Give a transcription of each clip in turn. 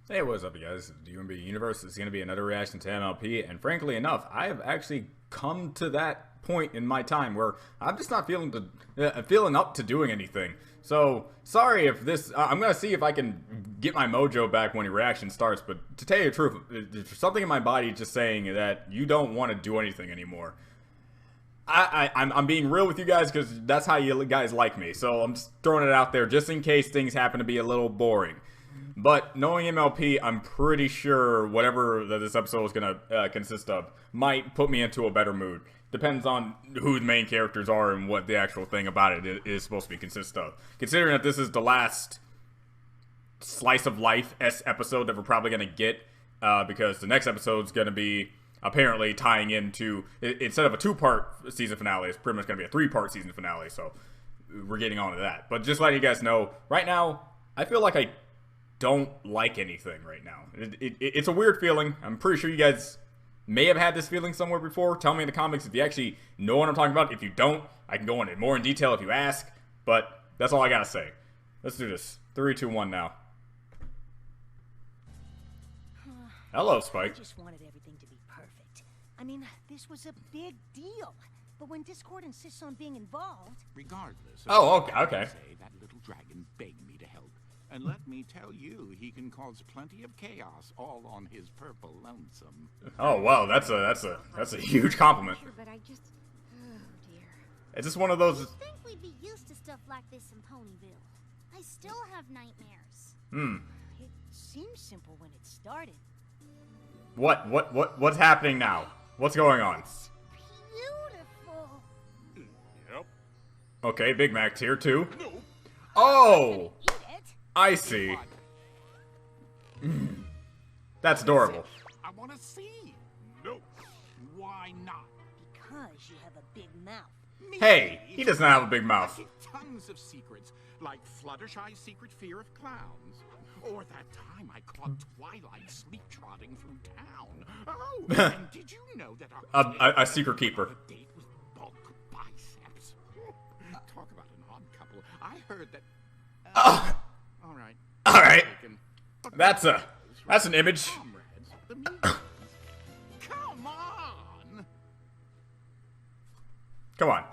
Hey, what's up, you guys? The UMB Universe is going to be another reaction to MLP, and frankly enough, I have actually come to that point in my time where I'm just not feeling up to doing anything. So, sorry if this, I'm going to see if I can get my mojo back when the reaction starts, but to tell you the truth, there's something in my body just saying that you don't want to do anything anymore. I'm being real with you guys because that's how you guys like me, so I'm just throwing it out there just in case things happen to be a little boring. But knowing MLP, I'm pretty sure whatever that this episode is going to consist of might put me into a better mood. Depends on who the main characters are and what the actual thing about it is supposed to be consist of. Considering that this is the last slice of life episode that we're probably going to get, because the next episode is going to be apparently tying into, instead of a 2-part season finale, it's pretty much going to be a 3-part season finale. So we're getting on to that. But just letting you guys know, right now, I feel like I don't like anything right now. It's a weird feeling. I'm pretty sure you guys may have had this feeling somewhere before. Tell me in the comments if you actually know what I'm talking about. If you don't, I can go into more in detail if you ask. But that's all I gotta say. Let's do this. 3, 2, 1 now. Hello, Spike. I just wanted everything to be perfect. I mean, this was a big deal. But when Discord insists on being involved... Regardless... Oh, okay. Say that little dragon begged me to help. And let me tell you, he can cause plenty of chaos all on his purple lonesome. Oh wow, that's a huge compliment. Sure, but I just, oh dear. It's just one of those. You'd think we'd be used to stuff like this in Ponyville. I still have nightmares. It seemed simple when it started. What's happening now? What's going on? Beautiful. Yep. Okay, Big Mac's here too. No. Oh, Eat it. I see. That's adorable. I want to see. No. Why not? Because you have a big mouth. Me? Hey, he does not have a big mouth. I keep tons of secrets, like Fluttershy's secret fear of clowns. Or that time I caught Twilight sleep-trotting through town. Oh, and did you know that A secret keeper. A date with bulk biceps? Talk about an odd couple. I heard that... all right. All right. Taken. That's an image. Comrades, the mutants. Come on! Come on.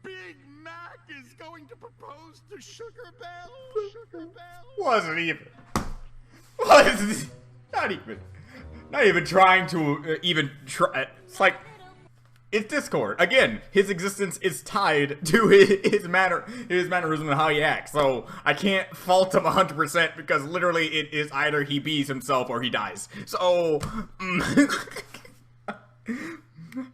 Big Mac is going to propose to Sugar Belle. Sugar Belle. Wasn't even. Was not even trying to even try. It's like. It's Discord. Again, his existence is tied to his mannerism and how he acts. So I can't fault him 100% because literally it is either he bees himself or he dies. So,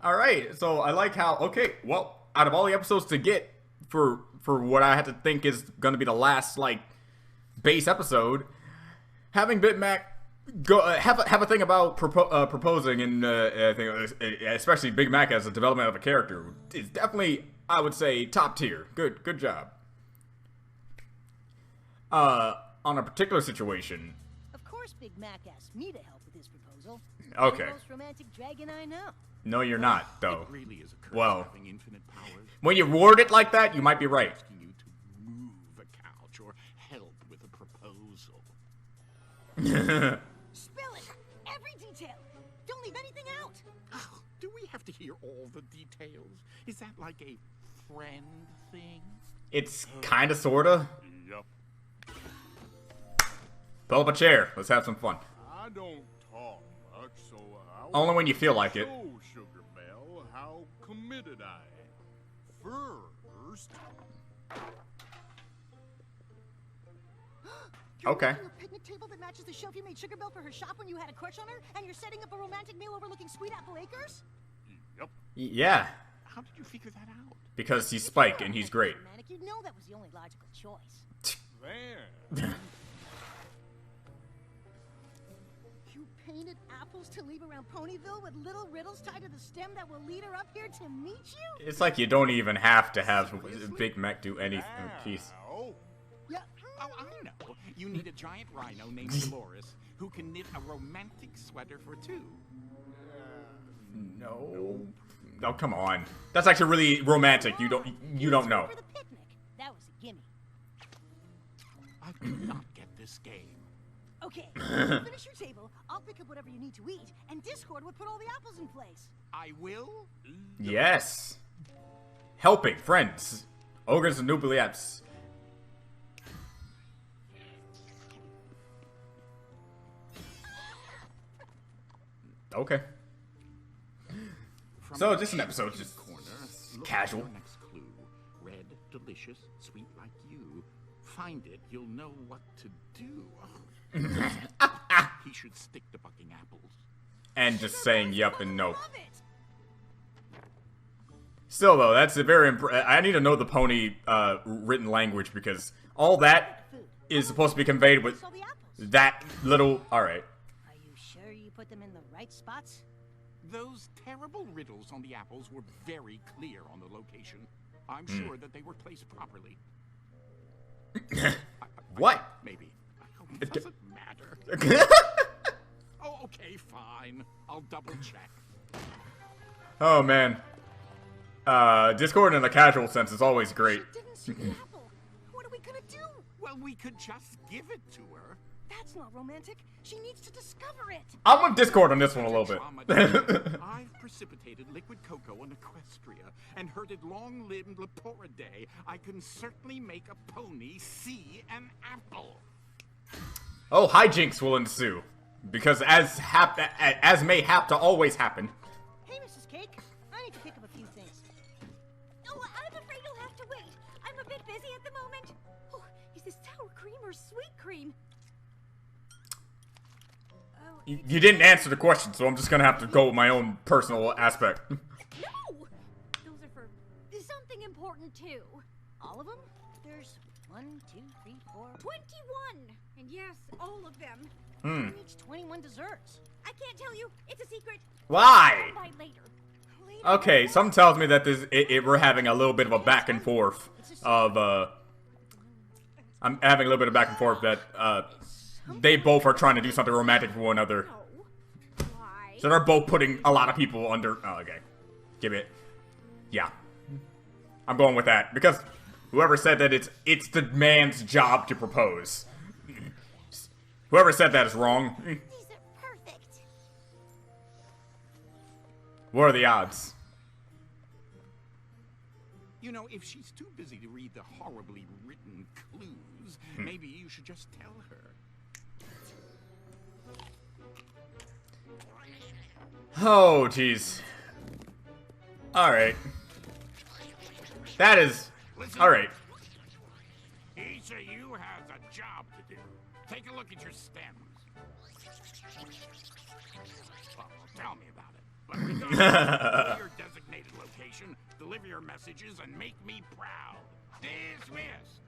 all right. So I like how. Okay, well, out of all the episodes to get for what I had to think is going to be the last like base episode, having Big Mac go have a thing about proposing, and I think especially Big Mac as a development of a character is definitely, I would say, top tier. Good job. On a particular situation. Of course, Big Mac asked me to help with his proposal. Okay. You're the most romantic dragon I know. No, you're not, though. It really is a curse Well, having infinite powers. when you word it like that, you might be right. Asking you to move a couch or help with a proposal. Spill it! Every detail! Don't leave anything out! Oh, do we have to hear all the details? Is that like a friend thing? It's kinda sorta. Yup. Pull up a chair. Let's have some fun. I don't talk much, so I Only when you feel like it. show Sugar Belle how committed I am. First, You're Okay. making a picnic table that matches the shelf you made Sugar Belle for her shop when you had a crush on her, and you're setting up a romantic meal overlooking Sweet Apple Acres? yep. Yeah, How did you figure that out? because he's Spike and he's great. Romantic, you know that was the only logical choice. There. You painted apples to leave around Ponyville with little riddles tied to the stem that will lead her up here to meet you? It's like you don't even have to have Big Mac do anything. Jeez. Now, Yeah. Oh, I know. You need a giant rhino named Dolores who can knit a romantic sweater for two. No. Oh, come on. That's actually really romantic. You don't know. For the picnic. That was a gimme. I do not get this game. Okay, finish your table, I'll pick up whatever you need to eat, and Discord would put all the apples in place. I will. Yes. Helping friends. Ogres and noobliaps. Okay. From So, the just an episode, just corner, look casual. for your next clue. Red, delicious, sweet like you. Find it, you'll know what to do. He should stick to bucking apples. And just saying yep and no. Love it. Still, though, that's a very I need to know the pony written language, because all that is supposed to be conveyed with Saw the apples. that little... Alright. Are you sure you put them in the right spots? Those terrible riddles on the apples were very clear on the location. I'm sure that they were placed properly. What? Maybe. It doesn't matter. Oh, okay, fine. I'll double check. Oh, man. Discord in a casual sense is always great. She didn't see the apple. What are we gonna do? Well, we could just give it to her. That's not romantic. She needs to discover it. I'm with Discord on this one a little bit. I've precipitated liquid cocoa in Equestria and herded long-limbed Leporidae. I can certainly make a pony see an apple. Oh, hijinks will ensue. Because as may have to always happen. Hey, Mrs. Cake. I need to pick up a few things. Oh, I'm afraid you'll have to wait. I'm a bit busy at the moment. Oh, is this sour cream or sweet cream? Oh, You didn't answer the question, so I'm just gonna have to go with my own personal aspect. no! Those are for something important too. All of them? There's 1, 2, 3, 4. 21! And yes, all of them. Hmm. Who needs 21 desserts? I can't tell you. It's a secret. Why? By later. Later. Okay, something tells me that we're having a little bit of a back and forth of, I'm having a little bit of back and forth that, they both are trying to do something romantic for one another. No. Why? So they're both putting a lot of people under, oh, okay. Give it. Yeah. I'm going with that, because whoever said that it's the man's job to propose. Whoever said that is wrong. These are perfect. What are the odds? You know, if she's too busy to read the horribly written clues, maybe you should just tell her. Oh, jeez. Alright. That is... Alright. Each of you has a job to do. Take a look at your stems. Well, tell me about it. But regardless, go to your designated location, deliver your messages, and make me proud. Dismissed.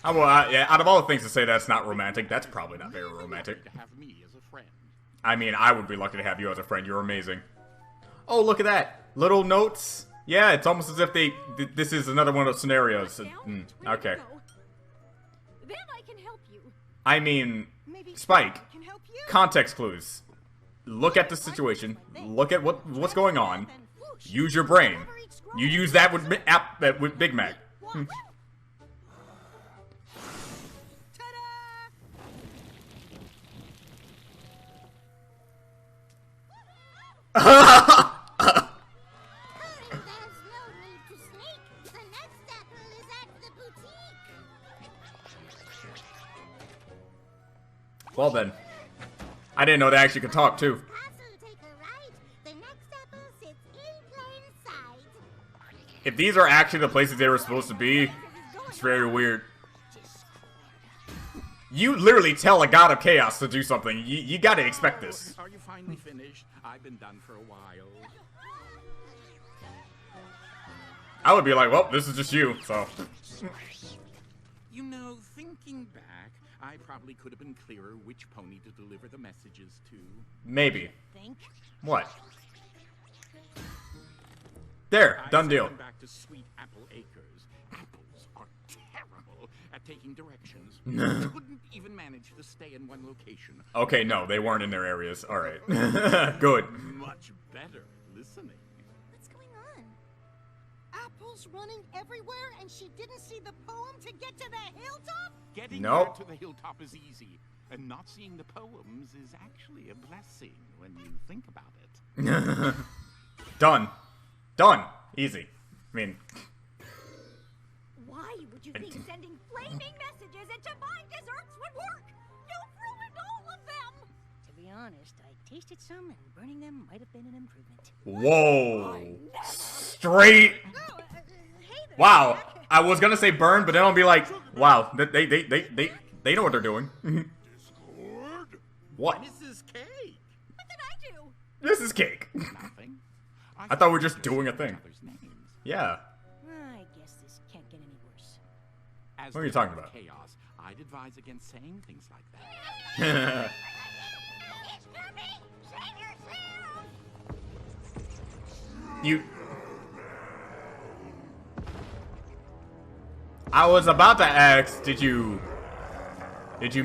Yeah, out of all the things to say that's not romantic, that's probably not very romantic. To have me as a friend. I mean, I would be lucky to have you as a friend. You're amazing. Oh, look at that. Little notes. Yeah, it's almost as if this is another one of those scenarios. Now, Okay. Then I can help you. I mean, Maybe Spike. I can help you. Context clues. Look at the situation. Look at what's going on. Use your brain. You use that with with Big Mac. There's no need to sneak. The next apple is at the boutique. Well then, I didn't know they actually could talk too. Castle, take a right. The next apple sits in plain sight. If these are actually the places they were supposed to be, it's very weird. You literally tell a god of chaos to do something. You gotta expect this. Are you finally finished? I've been done for a while. I would be like, well, this is just you, so. You know, thinking back, I probably could have been clearer which pony to deliver the messages to. Maybe. Think. What? There, done deal. Them back to Sweet Apple Acres. Apples are terrible at taking directions. Couldn't even manage to stay in one location. Okay, no, they weren't in their areas. Alright. Good. Much better listening. What's going on? apples running everywhere and she didn't see the poem to get to the hilltop? Getting Nope. there to the hilltop is easy, and not seeing the poems is actually a blessing when you think about it. Done. Done. Easy. I mean, Why would you think sending flaming messages into my desserts would work? You've ruined all of them! To be honest, I tasted some and burning them might have been an improvement. whoa. Straight. Oh, hey there. Wow. Jack. I was gonna say burn, but then I'll be like, wow, they know what they're doing. Discord? What? Mrs. Cake! What did I do? This is cake. Nothing. I thought we were just doing a thing. Others' names. Yeah. I guess this can't get any worse. As What are you the talking god of about? Chaos, I'd advise against saying things like that. It's coming! Save yourself! You. I was about to ask, did you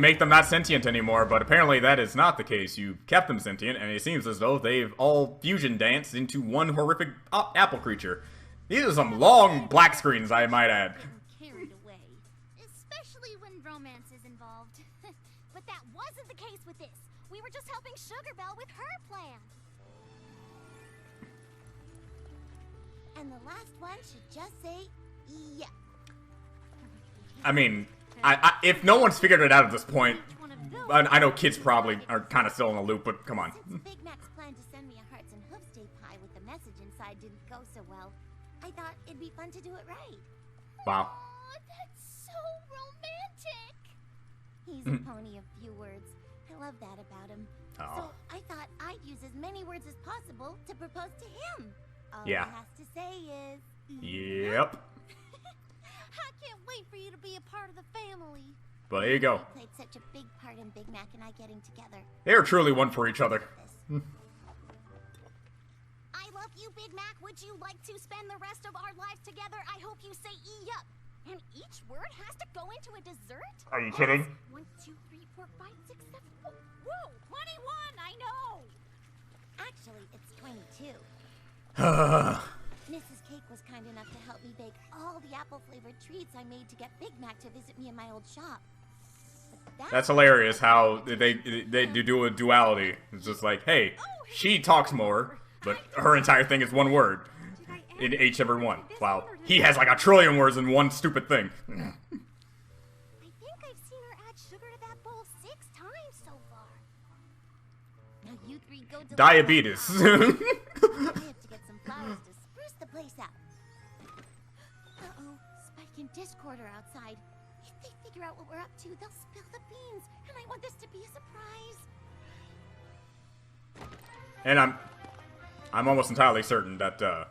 make them not sentient anymore? But apparently that is not the case. You kept them sentient, and it seems as though they've all fusion danced into one horrific apple creature. These are some long black screens, I might add. Carried away. Especially when romance is involved. But that wasn't the case with this. We were just helping Sugar Belle with her plan. And the last one should just say, yeah. I mean, if no one's figured it out at this point, I know kids probably are kind of still in the loop, but come on. Since Big Mac's plan to send me a hearts and hooves day pie with the message inside didn't go so well, I thought it'd be fun to do it right. Wow. Aw, that's so romantic. He's a pony of few words. I love that about him. Oh. So I thought I'd use as many words as possible to propose to him. All Yeah. he has to say is, Yep. I can't wait for you to be a part of the family. But there you go. he played such a big part in Big Mac and I getting together. They are truly one for each other. This. I love you, Big Mac. Would you like to spend the rest of our lives together? I hope you say yup. And each word has to go into a dessert? Are you kidding? 1, 2, 3, 4, 5, 6, 7. Whoa, 21, I know. Actually, it's 22. Mrs. Cake was kind enough to help me bake all the apple-flavored treats I made to get Big Mac to visit me in my old shop. But That's hilarious how they do a duality. It's just like, hey, she talks more, but her entire thing is one word in each every one. Wow. He has like a trillion words in one stupid thing. I think I've seen her add sugar to that bowl 6 times so far. Now you three go to Diabetes. I have to get some flowers to spruce the place up. Uh-oh, Spike and Discord are outside. If they figure out what we're up to, they'll spill the beans, and I want this to be a surprise. And I'm almost entirely certain that I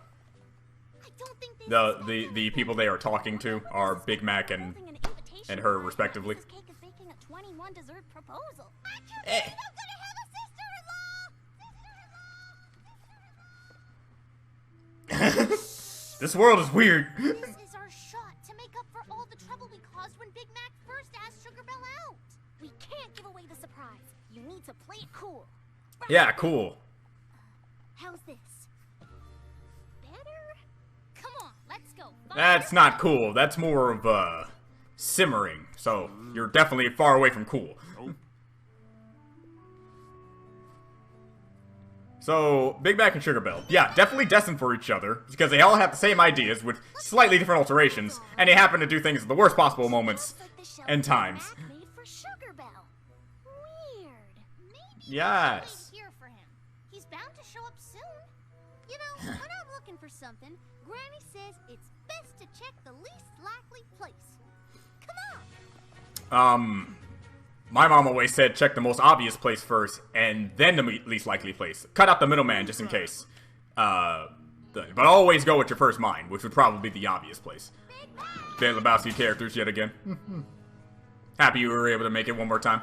don't think they the people they are talking to are Big Mac and her respectively. Mrs. Cake is baking a 21 dessert proposal. I can't Eh. believe I'm gonna have a sister-in-law! This world is weird. This is our shot to make up for all the trouble we caused when Big Mac first asked Sugar Belle out. We can't give away the surprise. You need to play it cool. Yeah, cool. How's this? Better? Come on, let's go. That's not cool. That's more of simmering. So you're definitely far away from cool. So, Big Mac and Sugar Belle. Yeah, definitely destined for each other, because they all have the same ideas with slightly different alterations, and they happen to do things at the worst possible moments Just like the shelter and times. Mac made for Sugar Belle. Weird. Maybe Yes. wait here for him. He's bound to show up soon. You know, when I'm looking for something, Granny says it's best to check the least likely place. Come on. My mom always said check the most obvious place first, and then the least likely place. Cut out the middleman just in case. But always go with your first mind, which would probably be the obvious place. Dan Lebowski characters yet again. Happy you were able to make it one more time.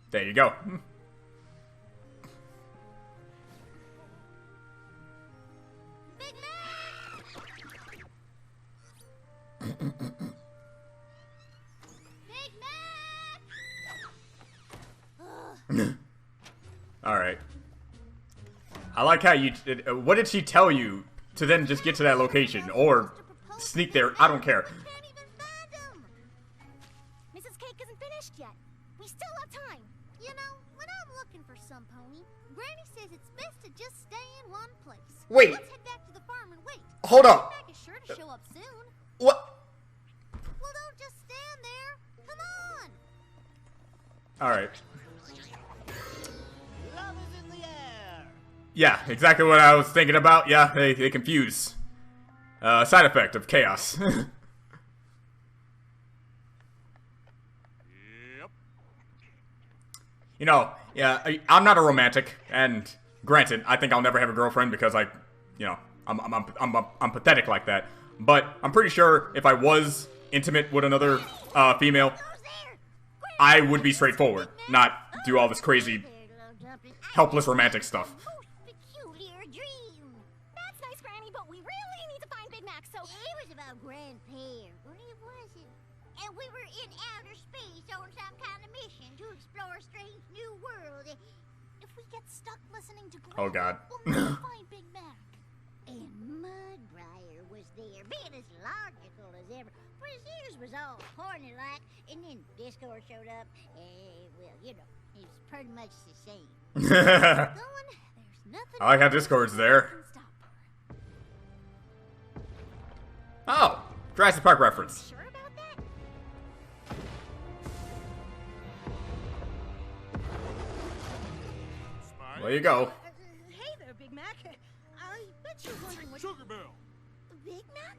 There you go. Big Mac! Big Mac! Alright. I like how you... what did she tell you to then just get to that location or sneak there. I don't care. We can't even find him. Mrs. Cake isn't finished yet. We still have time. You know, when I'm looking for some pony, Granny says it's best to just stay in one place. Wait. Let's head back to the farm and wait. Hold up. Big Mac is sure to show up soon. What? Well, don't just stand there. Come on. All right. Love is in the air. Yeah, exactly what I was thinking about. Yeah, they confuse. Side effect of chaos. Yep. You know, yeah, I'm not a romantic, and granted, I think I'll never have a girlfriend because I'm pathetic like that. But I'm pretty sure if I was intimate with another female, I would be straightforward, not do all this crazy, helpless romantic stuff. Peculiar dream. That's nice, Granny, but we really need to find Big Mac, so... It was about Grandpa, but it wasn't. And we were in outer space on some kind of mission to explore a strange new world. If we get stuck listening to Granny, Oh, God. we'll never find Big Mac. And Mudbriar was there, being as logical as ever. But his ears was all horny-like, and then Discord showed up, and, well, you know, it was pretty much the same. Going, there's nothing I like how Discord's there. can stop her. Oh, Jurassic Park reference. Sure about that? Spike. There you go. Hey there, Big Mac. I bet you're wondering what... Sugar Bell. Big Mac?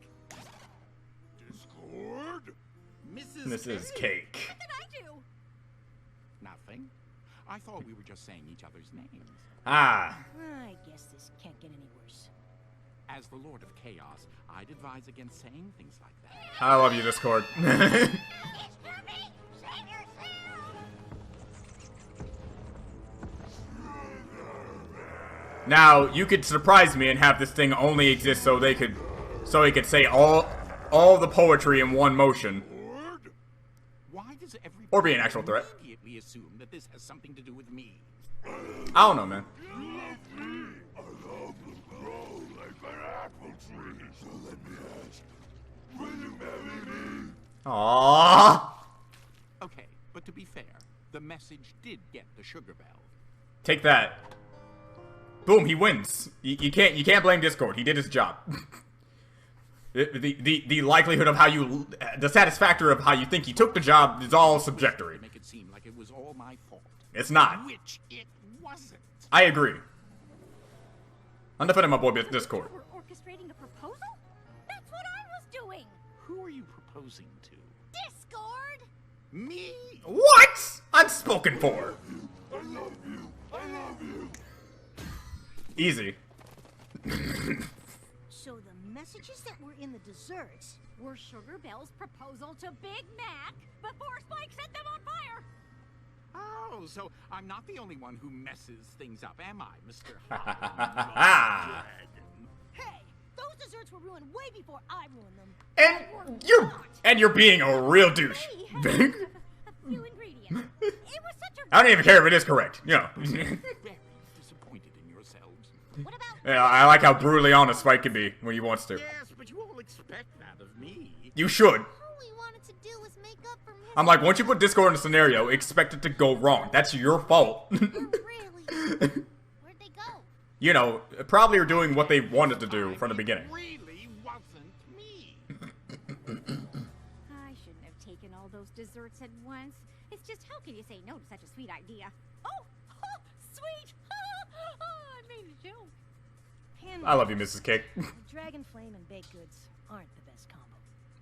Discord. Mrs. Cake. What did I do? Nothing. I thought we were just saying each other's names. Ah. I guess this can't get any worse. As the Lord of Chaos, I'd advise against saying things like that. I love you, Discord. It's for me! Save yourself! Now, you could surprise me and have this thing only exist so he could say all the poetry in one motion. Discord. Why does everybody Or be an actual threat. immediately assume that this has something to do with me? I don't know, man. Aww. Okay, but to be fair, the message did get the Sugar Bell. Take that. Boom, he wins. You can't blame Discord. He did his job. The likelihood of how you, the satisfactor of how you think he took the job is all subjective. Make it seem like it was all my fault. It's not. Which it wasn't. I agree. I'm defending my boy Discord. We're orchestrating a proposal? That's what I was doing! Who are you proposing to? Discord! Me? What? Unspoken for. Easy. So the messages that were in the desserts Were Sugar Bell's proposal to Big Mac before Spike set them on fire! Oh, so I'm not the only one who messes things up, am I, Mr. Ah. Dragon? Hey, those desserts were ruined way before I ruined them. And you're being a real douche. A few ingredients. It was such a... I don't even care if it is correct. You know. Very disappointed in yourselves. What about... Yeah, I like how brutally honest Spike can be when he wants to. Yes, but you all expect that of me. You should. All we wanted to do was make up for his... I'm like, once you put Discord in a scenario, expect it to go wrong. That's your fault. Oh, really? Where'd they go? You know, probably are doing what they wanted to do from the beginning. It really wasn't me. I shouldn't have taken all those desserts at once. It's just, how can you say no to such a sweet idea? Oh, sweet! I made a joke. I love you, Mrs. Cake. Dragon Flame and baked goods aren't the best combo.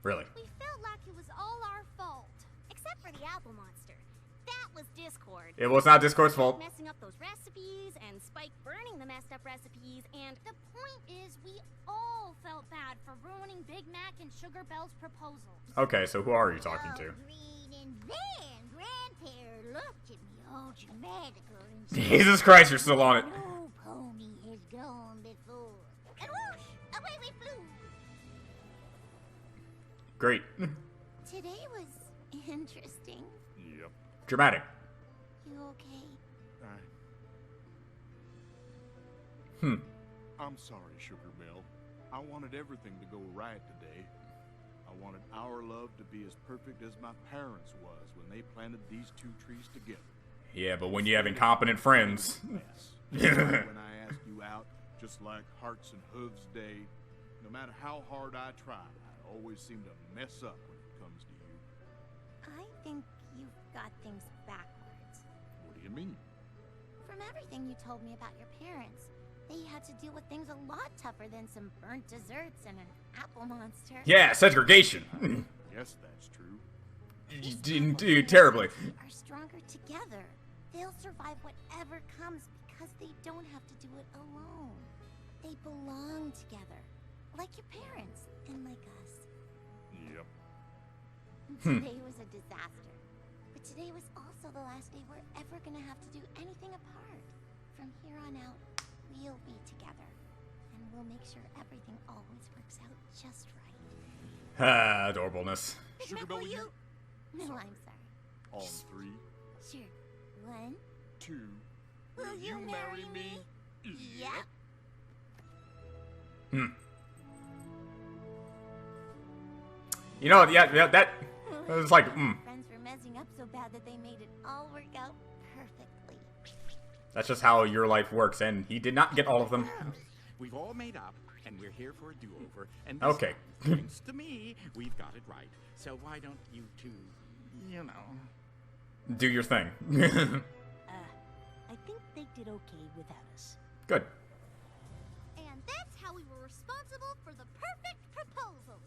Really. We felt like it was all our fault. Except for the apple monster. That was Discord. It was not Discord's fault. Messing up those recipes, and Spike burning the messed up recipes, and the point is, we all felt bad for ruining Big Mac and Sugar Bell's proposal. Okay, so who are you talking to? Agreed, and then Grandpa looked at me all dramatical and said, Jesus Christ, you're still on it. "No pony has gone before." And whoosh, away we flew. Great. Today was interesting. Yep. Dramatic. You okay? I'm sorry, Sugar Bell. I wanted everything to go right today. I wanted our love to be as perfect as my parents was when they planted these two trees together. Yeah, but when you have incompetent friends. When I asked you out, just like Hearts and Hooves Day, no matter how hard I try, I always seem to mess up when it comes to you. I think you've got things backwards. What do you mean? From everything you told me about your parents, they had to deal with things a lot tougher than some burnt desserts and an apple monster. Yeah, segregation. Yes, that's true. You didn't do terribly. Are stronger together. They'll survive whatever comes because they don't have to do it alone. They belong together, like your parents and like us. Yep. Today was a disaster, but today was also the last day we're ever gonna have to do anything apart. From here on out, we'll be together, and we'll make sure everything always works out just right. Ah, adorableness. Sugar Bell, will you? No, I'm sorry. On three, Sure. 1. 2. Will you marry me? Yep. You know, yeah, that was like, Friends were messing up so bad that they made it all work out perfectly. That's just how your life works, and he did not get all of them. We've all made up, and we're here for a do-over. And this Okay. time, thanks to me, we've got it right. So why don't you two, you know... Do your thing. I think they did okay without us. Good. And that's how we were responsible for the perfect proposal.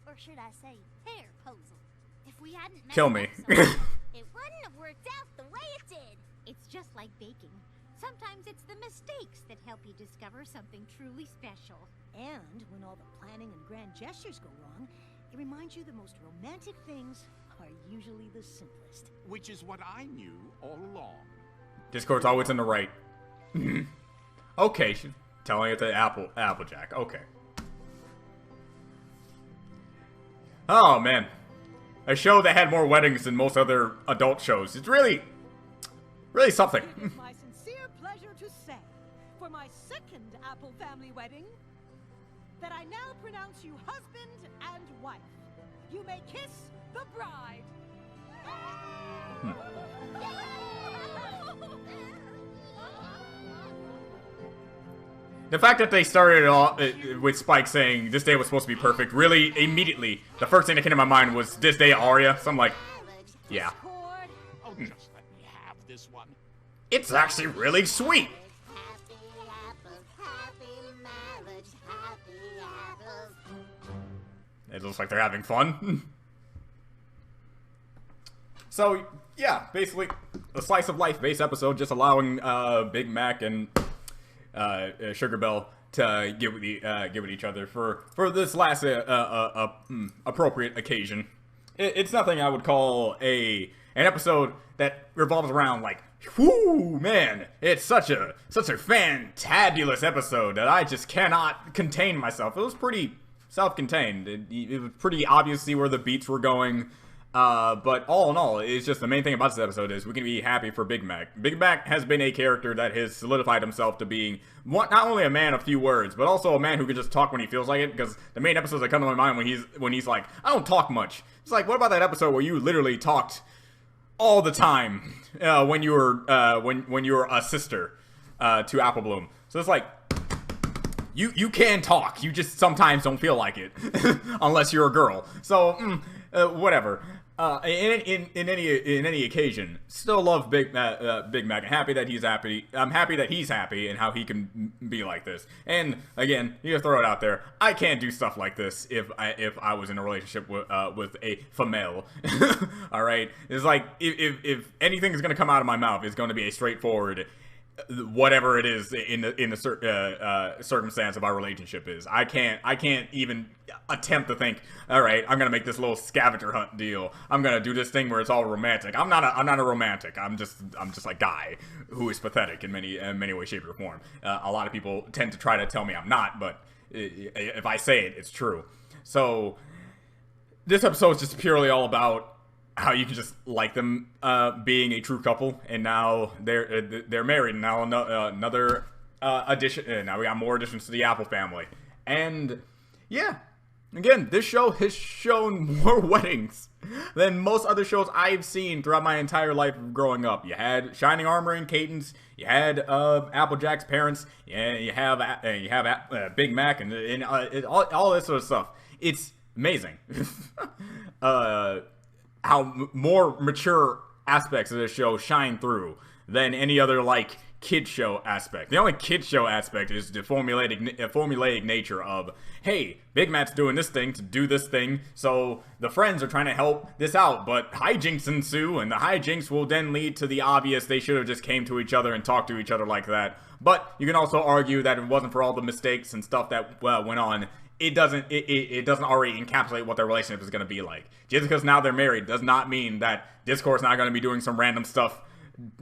Or should I say, hair-posal. If we hadn't met Kill me. it wouldn't have worked out the way it did. It's just like baking. Sometimes it's the mistakes that help you discover something truly special. And when all the planning and grand gestures go wrong, it reminds you the most romantic things are usually the simplest. Which is what I knew all along. Discord's always in the right. Okay, she's telling it to Applejack. Okay. Oh, man. A show that had more weddings than most other adult shows. It's really something. It is my sincere pleasure to say, for my second Apple family wedding, that I now pronounce you husband and wife. You may kiss the bride. The fact that they started it off with Spike saying this day was supposed to be perfect, really, immediately, the first thing that came to my mind was this day Arya. So I'm like, yeah. Oh, just let me have this one. It's actually really sweet. Happy apples, happy marriage, happy apples. It looks like they're having fun. So, yeah, basically, a slice of life base episode, just allowing Big Mac and Sugar Bell to get with each other for this last appropriate occasion. It's nothing I would call an episode that revolves around like, whoo, man, it's such a fantabulous episode that I just cannot contain myself. It was pretty self-contained. It was pretty obvious to see where the beats were going. But all in all, it's just the main thing about this episode is we can be happy for Big Mac. Big Mac has been a character that has solidified himself to being not only a man of few words, but also a man who can just talk when he feels like it. Because the main episodes that come to my mind when he's like, I don't talk much. It's like, what about that episode where you literally talked all the time when you were a sister to Apple Bloom? So it's like, you can talk, you just sometimes don't feel like it unless you're a girl. So whatever. In any occasion, still love Big Mac. And happy that he's happy. I'm happy that he's happy and how he can be like this. And again, you just throw it out there. I can't do stuff like this if I was in a relationship with a female. All right, it's like if anything is gonna come out of my mouth, it's going to be a straightforward whatever it is in the circumstance of our relationship is. I can't even attempt to think, all right, I'm gonna make this little scavenger hunt deal. I'm gonna do this thing where it's all romantic. I'm not a romantic. I'm just a guy who is pathetic in many ways, shape, or form. A lot of people tend to try to tell me I'm not, but if I say it, it's true. So this episode is just purely all about how you can just like them being a true couple, and now they're married. And now another addition. Now we got more additions to the Apple family, And yeah, again, this show has shown more weddings than most other shows I've seen throughout my entire life of growing up. You had Shining Armor and Caden's, you had Applejack's parents, yeah, you have Big Mac and all this sort of stuff. It's amazing how more mature aspects of this show shine through than any other like kid show aspect. The only kid show aspect is the formulaic nature of, hey, Big Mac's doing this thing to do this thing, so the friends are trying to help this out, but hijinks ensue, and the hijinks will then lead to the obvious they should have just came to each other and talked to each other like that. But you can also argue that if it wasn't for all the mistakes and stuff that went on, it doesn't already encapsulate what their relationship is going to be like. Just because now they're married does not mean that Discord's not going to be doing some random stuff.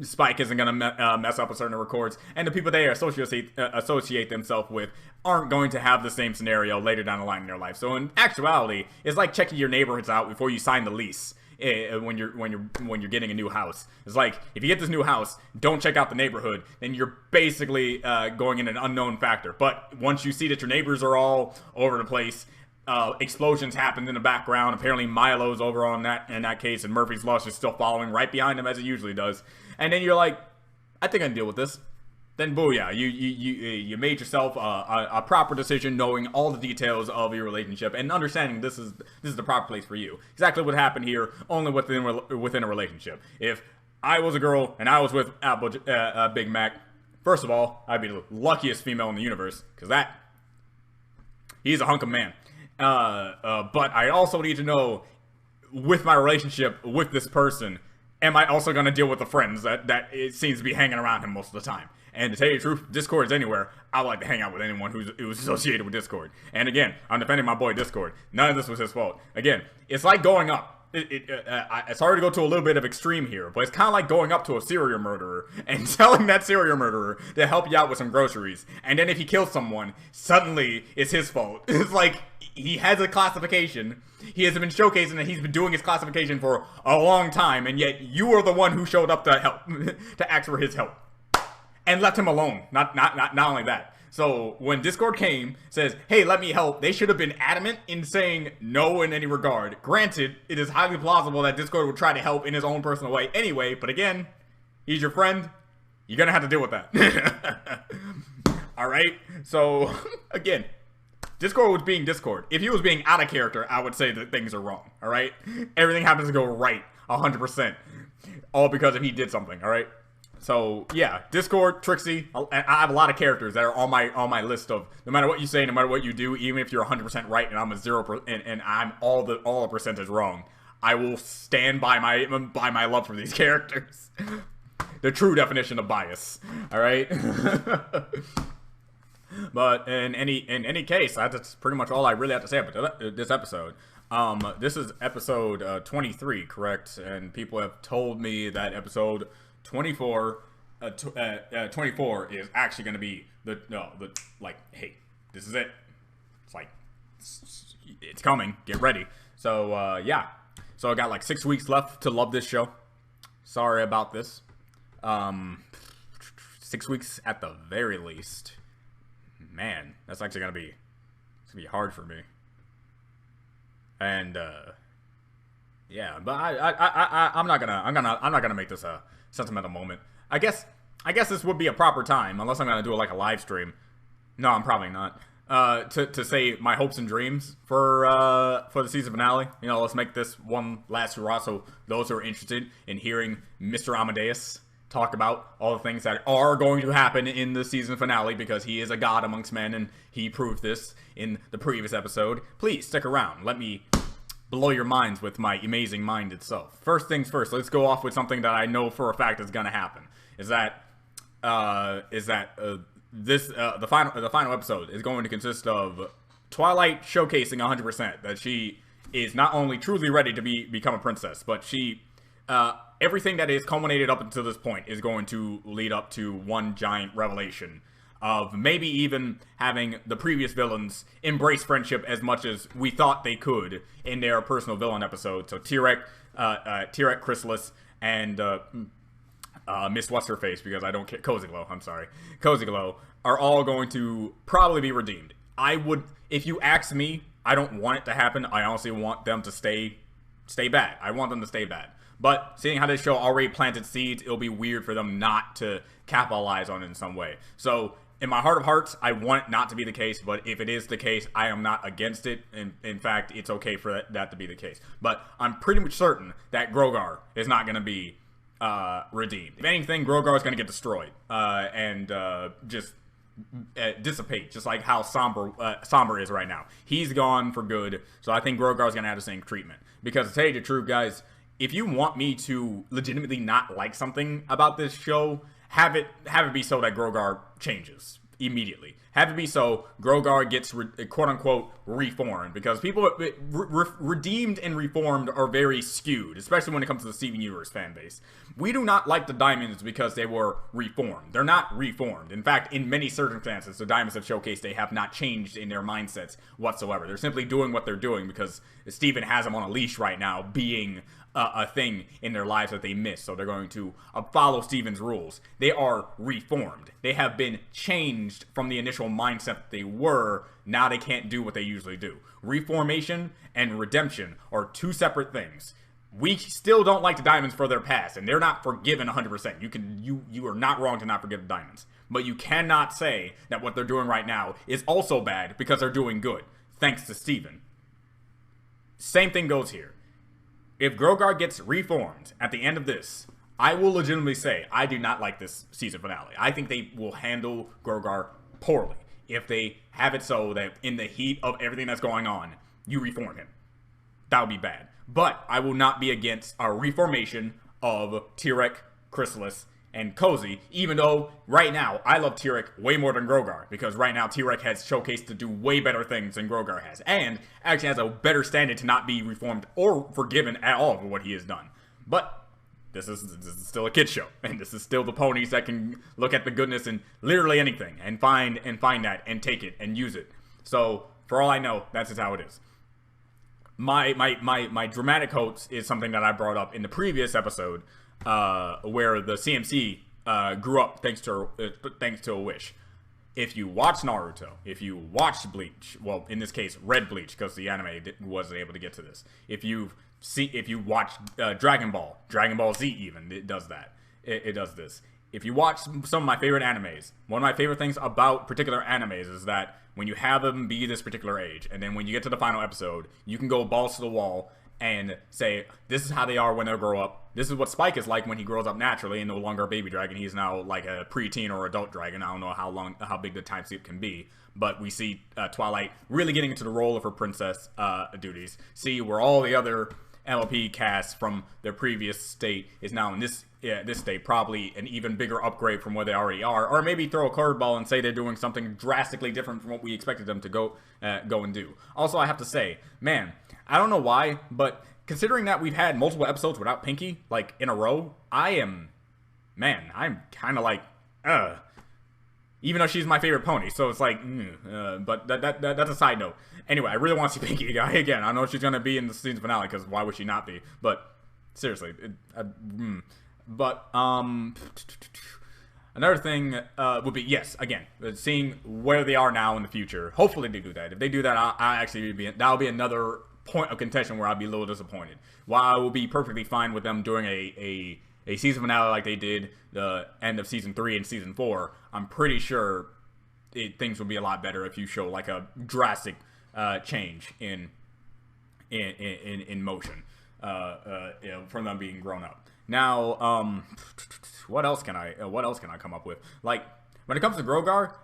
Spike isn't going to mess up a certain records, and the people they associate themselves with aren't going to have the same scenario later down the line in their life. So in actuality, it's like checking your neighborhoods out before you sign the lease. When you're getting a new house, it's like if you get this new house, don't check out the neighborhood, then you're basically going in an unknown factor. But once you see that your neighbors are all over the place, explosions happened in the background. Apparently Milo's over on in that case, and Murphy's Law is still following right behind him as it usually does. And then you're like, I think I can deal with this. Then booyah, you made yourself a proper decision, knowing all the details of your relationship and understanding this is the proper place for you. Exactly what happened here, only within a relationship. If I was a girl and I was with Big Mac, first of all, I'd be the luckiest female in the universe, because he's a hunk of man. But I also need to know, with my relationship with this person, am I also going to deal with the friends that it seems to be hanging around him most of the time? And to tell you the truth, Discord's anywhere. I like to hang out with anyone who's associated with Discord. And again, I'm defending my boy Discord. None of this was his fault. Again, it's like going up. Sorry to go to a little bit of extreme here, but it's kind of like going up to a serial murderer and telling that serial murderer to help you out with some groceries. And then if he kills someone, suddenly it's his fault. It's like he has a classification. He has been showcasing that he's been doing his classification for a long time, and yet you are the one who showed up to help, to ask for his help. And left him alone. Not only that. So when Discord says, hey, let me help, they should have been adamant in saying no in any regard. Granted, it is highly plausible that Discord would try to help in his own personal way anyway, but again, he's your friend. You're gonna have to deal with that. Alright? So, again, Discord was being Discord. If he was being out of character, I would say that things are wrong. Alright? Everything happens to go right 100%. All because if he did something, alright? So yeah, Discord, Trixie, and I have a lot of characters that are on my list of no matter what you say, no matter what you do, even if you're 100% right and I'm a 0% and I'm all the percentage wrong, I will stand by my love for these characters. The true definition of bias. All right. But in any case, that's pretty much all I really have to say about this episode. This is episode 23, correct? And people have told me that episode 24 is actually going to be hey, this is it. It's like, it's coming. Get ready. So, yeah. So I got like 6 weeks left to love this show. Sorry about this. 6 weeks at the very least. Man, that's actually going to be hard for me. And, yeah, but I'm not gonna make this a sentimental moment. I guess this would be a proper time, unless I'm gonna do it like a live stream. No, I'm probably not. To say my hopes and dreams for the season finale. You know, let's make this one last hurrah. So those who are interested in hearing Mr. Amadeus talk about all the things that are going to happen in the season finale, because he is a god amongst men, and he proved this in the previous episode. Please stick around. Let me blow your minds with my amazing mind itself. First things first, let's go off with something that I know for a fact is going to happen. The final episode is going to consist of Twilight showcasing 100% that she is not only truly ready to become a princess, but she everything that is culminated up until this point is going to lead up to one giant revelation of maybe even having the previous villains embrace friendship as much as we thought they could in their personal villain episode. So T-Rex, Chrysalis, and Miss What's-Her-Face, because I don't care, Cozy Glow, I'm sorry. Cozy Glow are all going to probably be redeemed. if you ask me, I don't want it to happen. I honestly want them to stay bad. I want them to stay bad. But seeing how this show already planted seeds, it'll be weird for them not to capitalize on it in some way. So in my heart of hearts, I want it not to be the case, but if it is the case, I am not against it. In fact, it's okay for that to be the case. But I'm pretty much certain that Grogar is not going to be redeemed. If anything, Grogar is going to get destroyed and just dissipate, just like how Somber is right now. He's gone for good, so I think Grogar is going to have the same treatment. Because to tell you the truth, guys, if you want me to legitimately not like something about this show, have it be so that Grogar changes immediately. Have it be so Grogar gets quote-unquote reformed, because people redeemed and reformed are very skewed, especially when it comes to the Steven Universe fan base. We do not like the Diamonds because they were reformed. They're not reformed. In fact, in many circumstances, the Diamonds have showcased they have not changed in their mindsets whatsoever. They're simply doing what they're doing because Steven has them on a leash right now, being a thing in their lives that they miss, so they're going to follow Steven's rules. They are reformed. They have been changed from the initial mindset that they were. Now they can't do what they usually do. Reformation and redemption are two separate things. We still don't like the Diamonds for their past, and they're not forgiven 100%. You are not wrong to not forgive the Diamonds, but you cannot say that what they're doing right now is also bad because they're doing good, thanks to Steven. Same thing goes here. If Grogar gets reformed at the end of this, I will legitimately say I do not like this season finale. I think they will handle Grogar poorly if they have it so that in the heat of everything that's going on, you reform him. That would be bad. But I will not be against a reformation of Tyrek, Chrysalis, and Cozy, even though right now I love Tyrek way more than Grogar, because right now Tyrek has showcased to do way better things than Grogar has, and actually has a better standard to not be reformed or forgiven at all for what he has done. But this is still a kid's show, and this is still the ponies that can look at the goodness in literally anything and find that and take it and use it. So for all I know, that's just how it is. My dramatic hopes is something that I brought up in the previous episode, where the CMC grew up thanks to a wish. If you watch Naruto, if you watch Bleach, well, in this case, Red Bleach, because the anime wasn't able to get to this. If you watch Dragon Ball Z, even it does that. It does this. If you watch some of my favorite animes, one of my favorite things about particular animes is that when you have them be this particular age, and then when you get to the final episode, you can go balls to the wall and say, this is how they are when they grow up. This is what Spike is like when he grows up naturally and no longer a baby dragon. He's now like a preteen or adult dragon. I don't know how big the time skip can be. But we see Twilight really getting into the role of her princess duties. See where all the other MLP cast from their previous state is now in this state, probably an even bigger upgrade from where they already are. Or maybe throw a curveball and say they're doing something drastically different from what we expected them to go and do. Also, I have to say, man, I don't know why, but considering that we've had multiple episodes without Pinky, like, in a row, I'm kind of like, even though she's my favorite pony, so it's like, but that's a side note. Anyway, I really want to see Pinky again. I know she's going to be in the season finale, because why would she not be? But, seriously, another thing would be, yes, again, seeing where they are now in the future. Hopefully they do that. If they do that, that'll be another point of contention where I'll be a little disappointed. While I will be perfectly fine with them doing a season finale like they did the end of season 3 and season 4, I'm pretty sure things would be a lot better if you show like a drastic change in motion from them being grown up. Now, what else can I come up with? Like, when it comes to Grogar,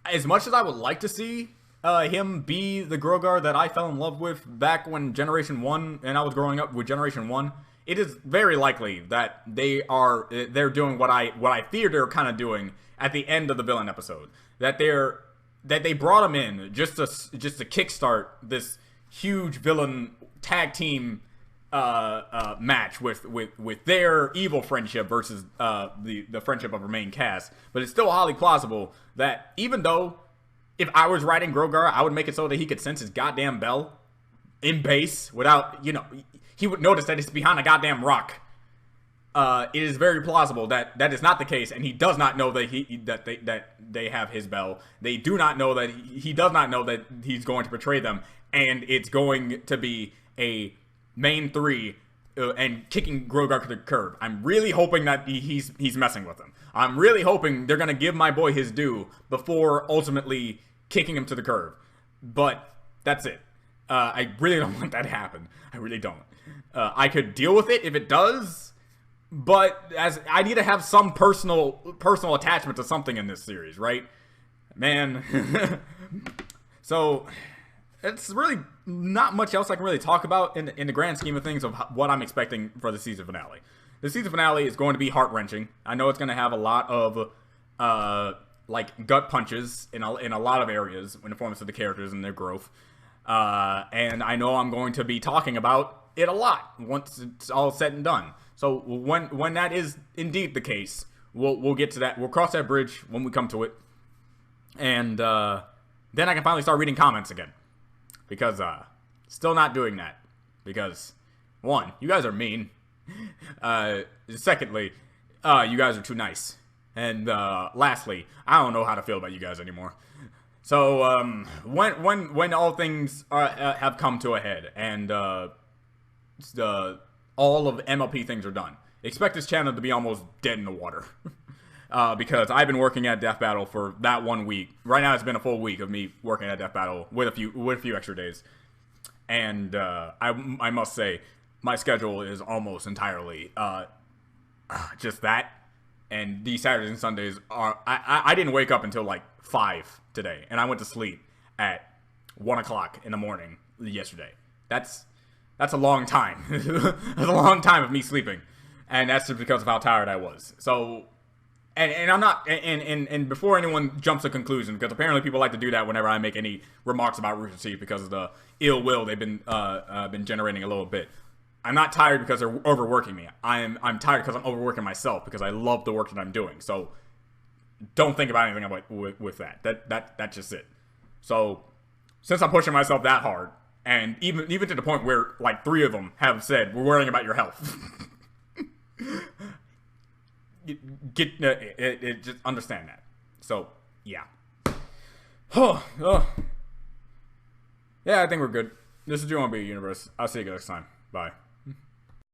as much as I would like to see him be the Grogar that I fell in love with back when Generation 1 and I was growing up with Generation 1, it is very likely that they're doing what I feared they were kind of doing at the end of the villain episode. That they brought him in just to kickstart this huge villain tag team match with their evil friendship versus the friendship of our main cast. But it's still highly plausible that even though if I was writing Grogar, I would make it so that he could sense his goddamn bell in base without, he would notice that it's behind a goddamn rock. it is very plausible that that is not the case, and he does not know that they have his bell. They do not know that he does not know that he's going to betray them, and it's going to be a main 3 and kicking Grogar to the curb. I'm really hoping that he's messing with him. I'm really hoping they're gonna give my boy his due before ultimately kicking him to the curb. But that's it. I really don't want that to happen. I really don't. I could deal with it if it does. But as I need to have some personal attachment to something in this series, right? Man. So it's really not much else I can really talk about in the grand scheme of things of what I'm expecting for the season finale. The season finale is going to be heart-wrenching. I know it's going to have a lot of like gut punches in a lot of areas when it comes to the characters and their growth. And I know I'm going to be talking about it a lot once it's all said and done. So when that is indeed the case, we'll get to that. We'll cross that bridge when we come to it, and then I can finally start reading comments again. Because still not doing that. Because 1, you guys are mean. Secondly, you guys are too nice. And lastly, I don't know how to feel about you guys anymore. So when all things have come to a head and all of MLP things are done, expect this channel to be almost dead in the water. Because I've been working at Death Battle for that 1 week. Right now, it's been a full week of me working at Death Battle with a few extra days. And I must say, my schedule is almost entirely just that. And these Saturdays and Sundays are... I didn't wake up until like 5 today, and I went to sleep at 1 o'clock in the morning yesterday. That's a long time. That's a long time of me sleeping, and that's just because of how tired I was. So, and I'm not, and before anyone jumps to conclusion, because apparently people like to do that whenever I make any remarks about Rooster Teeth because of the ill will they've been generating a little bit. I'm not tired because they're overworking me. I'm tired because I'm overworking myself because I love the work that I'm doing. So, don't think about anything about with that. That's just it. So, since I'm pushing myself that hard, and even to the point where like 3 of them have said we're worrying about your health, just understand that. So yeah. Yeah, I think we're good. This is MLP Universe. I'll see you guys next time. Bye.